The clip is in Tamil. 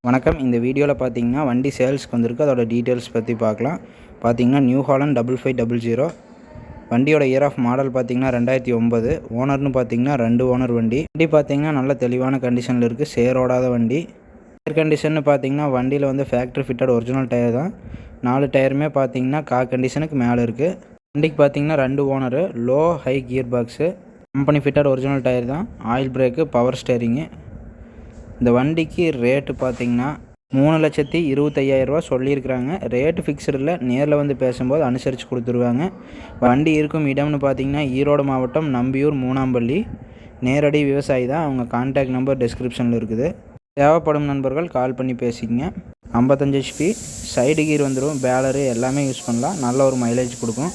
வணக்கம். இந்த வீடியோவில் பார்த்தீங்கன்னா வண்டி சேல்ஸ்க்கு வந்திருக்கு. அதோட டீட்டெயில்ஸ் பற்றி பார்க்கலாம். பார்த்தீங்கன்னா நியூ ஹாலண்ட் 5500 வண்டியோட இயர் ஆஃப் மாடல் பார்த்தீங்கன்னா 2009. ஓனர்னு பார்த்தீங்கன்னா 2 ஓனர் வண்டி பார்த்தீங்கன்னா நல்ல தெளிவான கண்டிஷனில் இருக்குது. சேரோடாத வண்டி. டயர் கண்டிஷன் பார்த்தீங்கன்னா வண்டியில் வந்து ஃபேக்ட்ரி ஃபிட்டட் ஒரிஜினல் டயர் தான். 4 டயருமே பார்த்தீங்கன்னா கண்டிஷனுக்கு மேலே இருக்குது. வண்டிக்கு பார்த்தீங்கன்னா 2 owner, low high gear box, company fitted original tyre தான். Oil brake, power steering. இந்த வண்டிக்கு ரேட்டு பார்த்தீங்கன்னா 3,25,000 சொல்லியிருக்கிறாங்க. ரேட்டு ஃபிக்ஸ்டு இல்லை. நேரில் வந்து பேசும்போது அனுசரித்து கொடுத்துருவாங்க. வண்டி இருக்கும் இடம்னு பார்த்தீங்கன்னா ஈரோடு மாவட்டம் நம்பியூர் மூணாம்பள்ளி. நேரடி விவசாயி தான். அவங்க கான்டாக்ட் நம்பர் டிஸ்கிரிப்ஷனில் இருக்குது. தேவைப்படும் நண்பர்கள் கால் பண்ணி பேசிக்கங்க. 55 HP சைடு கீர் வந்துடும். பேலரு எல்லாமே யூஸ் பண்ணலாம். நல்ல ஒரு மைலேஜ் கொடுக்கும்.